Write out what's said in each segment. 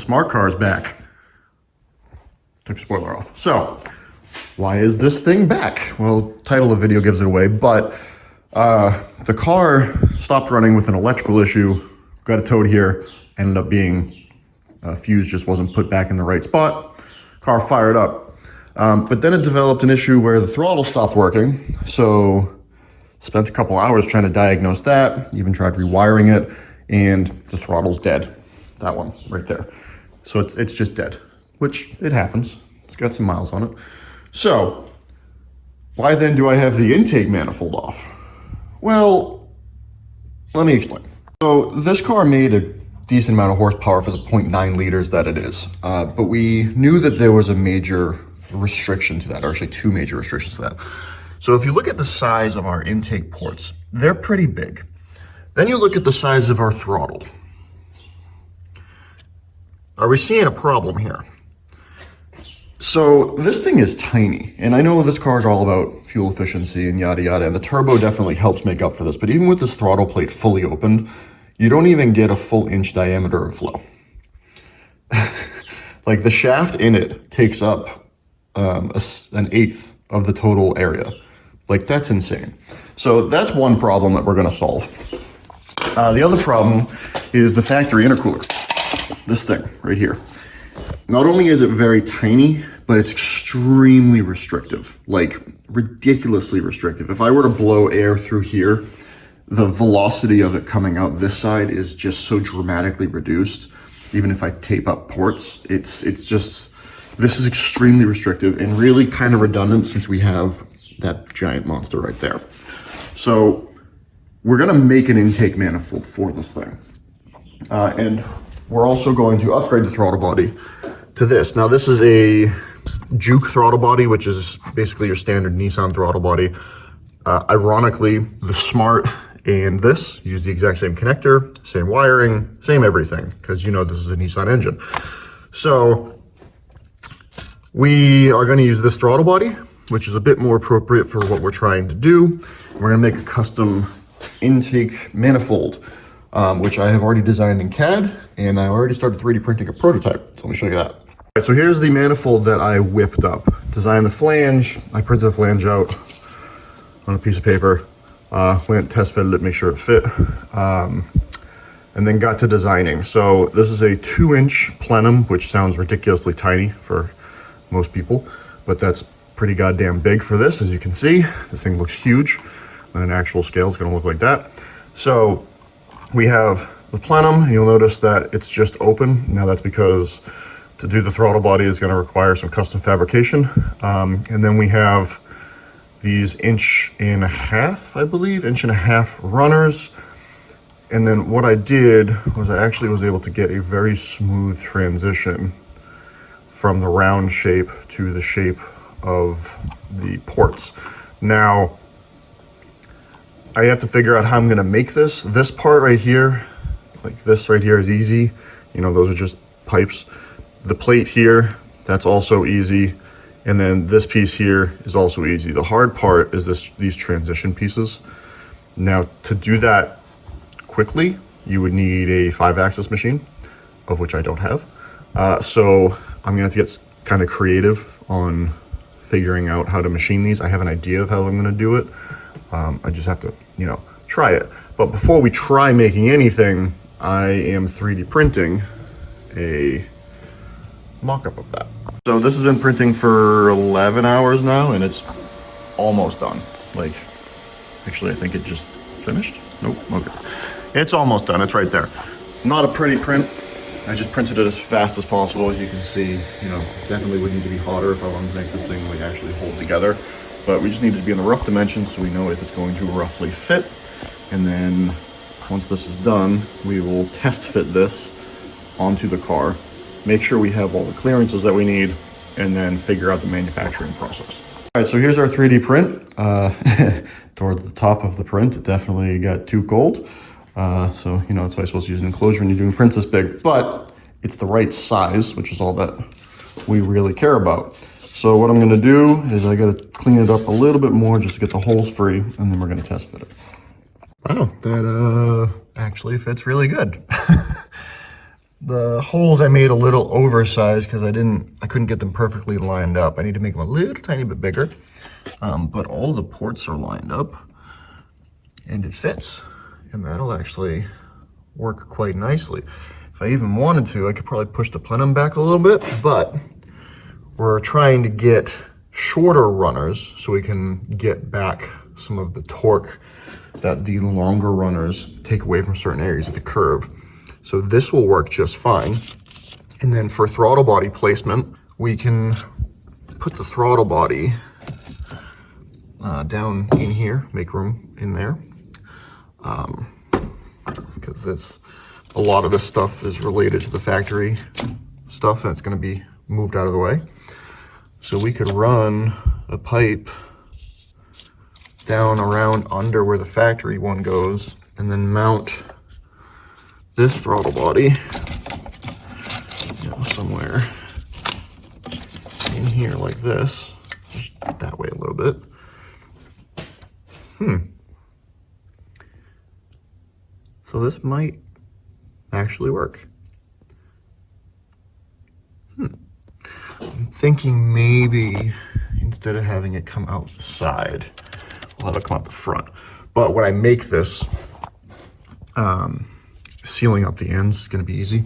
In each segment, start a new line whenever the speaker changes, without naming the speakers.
smart car is back. Took a spoiler off. So, why is this thing back? Well, title of the video gives it away, but the car stopped running with an electrical issue, got it towed here, ended up being fuse just wasn't put back in the right spot. Car fired up. But then it developed an issue where the throttle stopped working. So spent a couple hours trying to diagnose that, even tried rewiring it, and the throttle's dead. That one right there. So it's just dead, which it happens. It's got some miles on it. So why then do I have the intake manifold off? Well, let me explain. So this car made a decent amount of horsepower for the 0.9 liters that it is. But we knew that there was a major restriction to that, or actually two major restrictions to that. So if you look at the size of our intake ports, they're pretty big. Then you look at the size of our throttle. Are we seeing a problem here? So this thing is tiny, and I know this car is all about fuel efficiency and yada yada, and the turbo definitely helps make up for this, but even with this throttle plate fully opened, you don't even get a full inch diameter of flow. Like the shaft in it takes up an eighth of the total area. Like that's insane. So that's one problem that we're gonna solve. The other problem is the factory intercooler. This thing right here. Not only is it very tiny, but it's extremely restrictive, like ridiculously restrictive. If I were to blow air through here, the velocity of it coming out this side is just so dramatically reduced. Even if I tape up ports, it's just, this is extremely restrictive and really kind of redundant since we have that giant monster right there. So we're gonna make an intake manifold for this thing. And we're also going to upgrade the throttle body to this. Now this is a Juke throttle body, which is basically your standard Nissan throttle body. Ironically, the Smart and this use the exact same connector, same wiring, same everything, because you know this is a Nissan engine. So we are going to use this throttle body, which is a bit more appropriate for what we're trying to do. We're going to make a custom intake manifold, which I have already designed in CAD, and I already started 3D printing a prototype. So let me show you that. All right, so here's the manifold that I whipped up. Designed the flange. I printed the flange out on a piece of paper. Went test fitted it, make sure it fit, and then got to designing. So this is a 2-inch plenum, which sounds ridiculously tiny for most people, but that's pretty goddamn big for this. As you can see, this thing looks huge. On an actual scale, it's gonna look like that. So we have the plenum. You'll notice that it's just open. Now that's because to do the throttle body is gonna require some custom fabrication. And then we have these 1.5 inch, I believe, 1.5 inch runners. And then what I did was I actually was able to get a very smooth transition from the round shape to the shape of the ports. Now, I have to figure out how I'm gonna make this. This part right here, like this right here is easy. You know, those are just pipes. The plate here, that's also easy. And then this piece here is also easy. The hard part is these transition pieces. Now, to do that quickly, you would need a 5-axis machine, of which I don't have. So I'm gonna have to get kind of creative on figuring out how to machine these. I have an idea of how I'm gonna do it. I just have to, you know, try it. But before we try making anything, I am 3D printing a mock-up of that. So this has been printing for 11 hours now, and it's almost done. Like, actually, I think it just finished. Nope, okay. It's almost done, it's right there. Not a pretty print. I just printed it as fast as possible. As you can see, you know, definitely would need to be hotter if I wanted to make this thing like actually hold together. But we just need to be in the rough dimensions so we know if it's going to roughly fit. And then once this is done, we will test fit this onto the car, make sure we have all the clearances that we need, and then figure out the manufacturing process. All right, so here's our 3D print. Towards the top of the print, it definitely got too cold. So, you know, that's why you're supposed to use an enclosure when you're doing prints this big, but it's the right size, which is all that we really care about. So what I'm gonna do is I gotta clean it up a little bit more just to get the holes free, and then we're gonna test fit it. Wow, that actually fits really good. The holes I made a little oversized because I couldn't get them perfectly lined up. I need to make them a little tiny bit bigger. But all the ports are lined up and it fits. And that'll actually work quite nicely. If I even wanted to, I could probably push the plenum back a little bit, but we're trying to get shorter runners so we can get back some of the torque that the longer runners take away from certain areas of the curve. So this will work just fine. And then for throttle body placement, we can put the throttle body down in here, make room in there. Because a lot of this stuff is related to the factory stuff and it's gonna be moved out of the way. So we could run a pipe down around under where the factory one goes and then mount this throttle body, somewhere in here like this, just that way a little bit. So this might actually work. I'm thinking maybe instead of having it come out the side, we'll have it come out the front. But when I make this, sealing up the ends is going to be easy.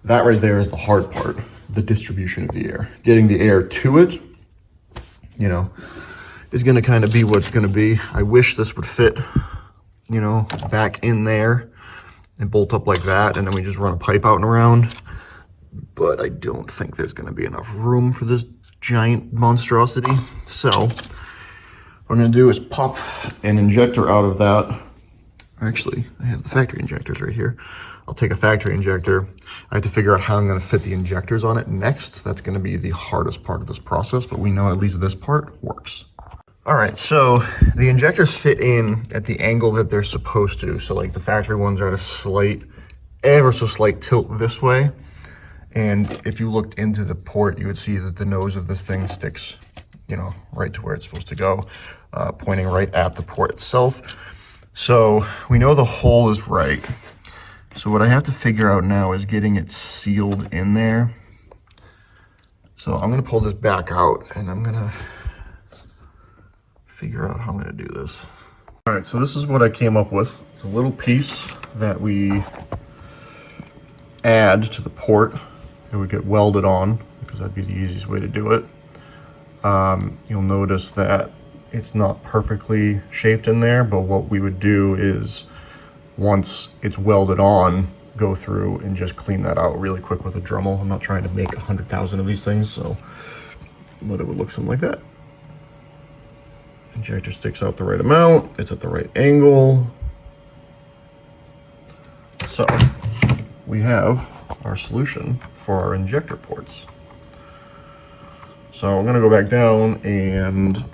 That right there is the hard part, the distribution of the air. Getting the air to it, is going to kind of be what's going to be. I wish this would fit, back in there and bolt up like that, and then we just run a pipe out and around. But I don't think there's going to be enough room for this giant monstrosity. So what I'm going to do is pop an injector out of that. Actually, I have the factory injectors right here. I'll take a factory injector. I have to figure out how I'm going to fit the injectors on it next. That's going to be the hardest part of this process, but we know at least this part works. All right, so the injectors fit in at the angle that they're supposed to. So like the factory ones are at a ever so slight tilt this way. And if you looked into the port, you would see that the nose of this thing sticks, right to where it's supposed to go, pointing right at the port itself. So we know the hole is right. So what I have to figure out now is getting it sealed in there. So I'm gonna pull this back out and I'm gonna figure out how I'm gonna do this. All right, so this is what I came up with. It's a little piece that we add to the port. It would get welded on because that'd be the easiest way to do it. You'll notice that it's not perfectly shaped in there, but what we would do is once it's welded on, go through and just clean that out really quick with a Dremel. I'm not trying to make 100,000 of these things, but it would look something like that. Injector sticks out the right amount, it's at the right angle. So we have our solution for our injector ports. So I'm gonna go back down and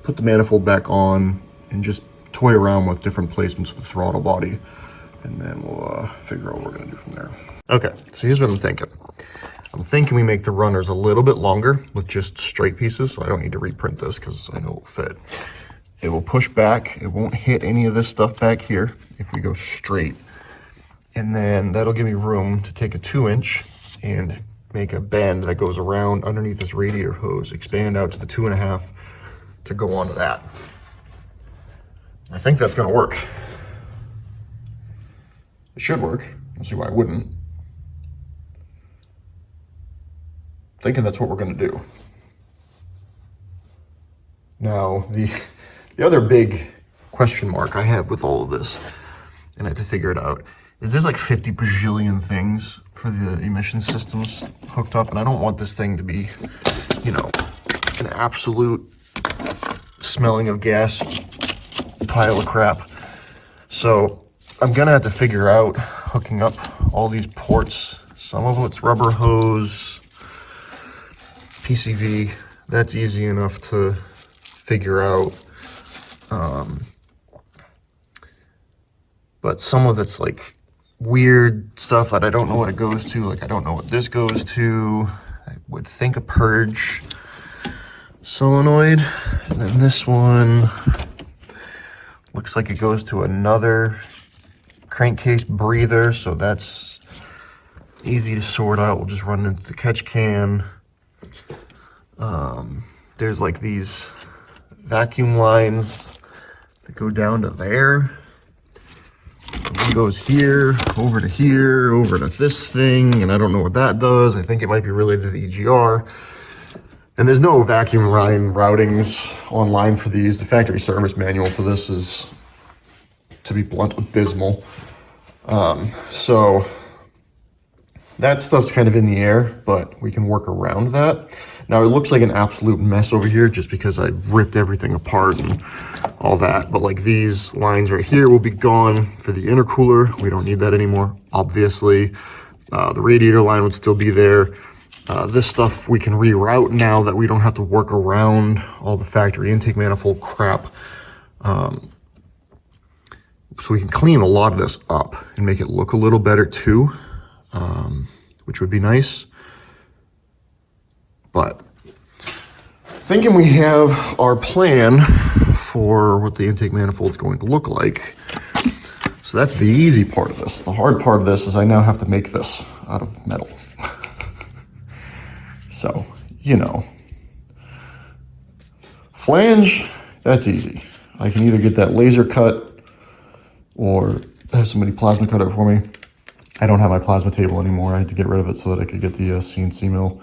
put the manifold back on and just toy around with different placements of the throttle body, and then we'll figure out what we're gonna do from there. Okay, so here's what I'm thinking. I'm thinking we make the runners a little bit longer with just straight pieces, so I don't need to reprint this because I know it will fit. It will push back, it won't hit any of this stuff back here if we go straight. And then that'll give me room to take a 2-inch and make a bend that goes around underneath this radiator hose, expand out to the 2.5 to go onto that. I think that's gonna work. It should work. I don't see why it wouldn't. Thinking that's what we're gonna do. Now, the other big question mark I have with all of this, and I have to figure it out, is there's like 50 bajillion things for the emission systems hooked up, and I don't want this thing to be, an absolute smelling of gas pile of crap. So I'm gonna have to figure out hooking up all these ports. Some of it's rubber hose, PCV, that's easy enough to figure out. But some of it's like weird stuff that I don't know what it goes to. Like I don't know what this goes to. I would think a purge solenoid. And then this one looks like it goes to another crankcase breather, so that's easy to sort out. We'll just run into the catch can. There's like these vacuum lines that go down to there. One goes here, over to this thing, and I don't know what that does. I think it might be related to the EGR. And there's no vacuum line routings online for these. The factory service manual for this is, to be blunt, abysmal. So that stuff's kind of in the air, but we can work around that. Now it looks like an absolute mess over here just because I ripped everything apart and all that. But like these lines right here will be gone for the intercooler. We don't need that anymore, obviously. The radiator line would still be there. This stuff we can reroute now that we don't have to work around all the factory intake manifold crap. So we can clean a lot of this up and make it look a little better too, which would be nice. But thinking we have our plan for what the intake manifold is going to look like. So that's the easy part of this. The hard part of this is I now have to make this out of metal. So, you know, flange, that's easy. I can either get that laser cut or have somebody plasma cut it for me. I don't have my plasma table anymore. I had to get rid of it so that I could get the CNC mill.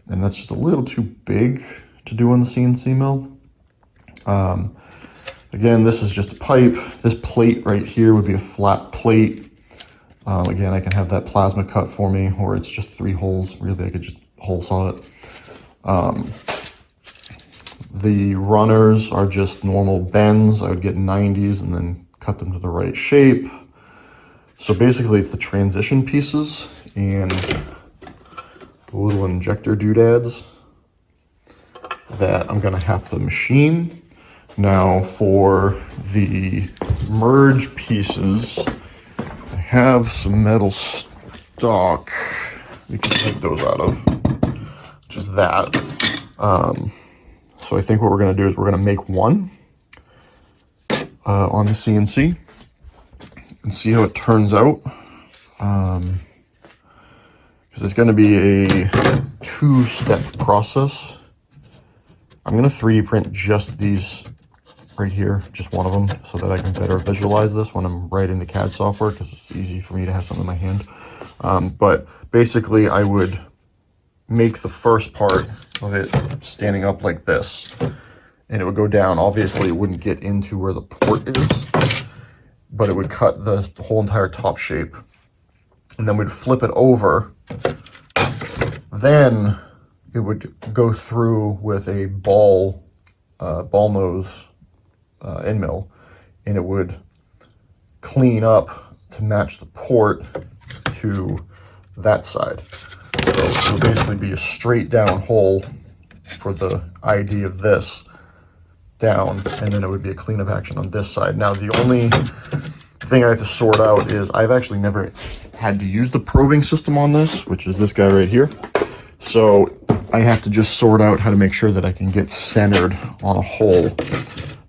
And that's just a little too big to do on the CNC mill. Again, this is just a pipe. This plate right here would be a flat plate. Again, I can have that plasma cut for me, or it's just 3 holes. Really, I could just hole saw it. The runners are just normal bends. I would get 90s and then cut them to the right shape. So basically it's the transition pieces and the little injector doodads that I'm gonna have to machine. Now for the merge pieces, I have some metal stock we can take those out of, which is that. So I think what we're gonna do is we're gonna make one on the CNC and see how it turns out. Because it's gonna be a 2-step process. I'm gonna 3D print just these right here, just one of them, so that I can better visualize this when I'm writing the CAD software, because it's easy for me to have something in my hand. But basically I would make the first part of it standing up like this, and it would go down. Obviously it wouldn't get into where the port is, but it would cut the whole entire top shape. And then we'd flip it over. Then it would go through with a ball nose end mill, and it would clean up to match the port to that side. So it would basically be a straight down hole for the ID of this down, and then it would be a cleanup action on this side. Now the only thing I have to sort out is I've actually never had to use the probing system on this, which is this guy right here. So I have to just sort out how to make sure that I can get centered on a hole,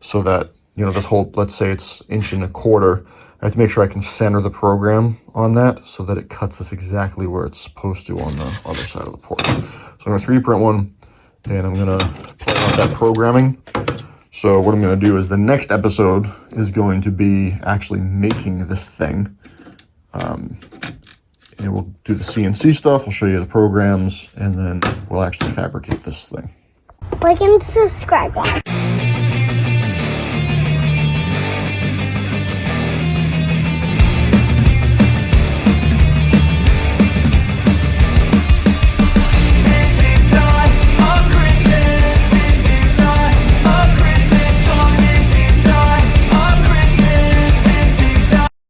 so that, you know, this hole, let's say it's 1.25 inches, I have to make sure I can center the program on that so that it cuts this exactly where it's supposed to on the other side of the port. So I'm gonna 3D print one, and I'm gonna play out that programming. So what I'm gonna do is the next episode is going to be actually making this thing. And we'll do the CNC stuff, I'll show you the programs, and then we'll actually fabricate this thing.
Like and subscribe, guys.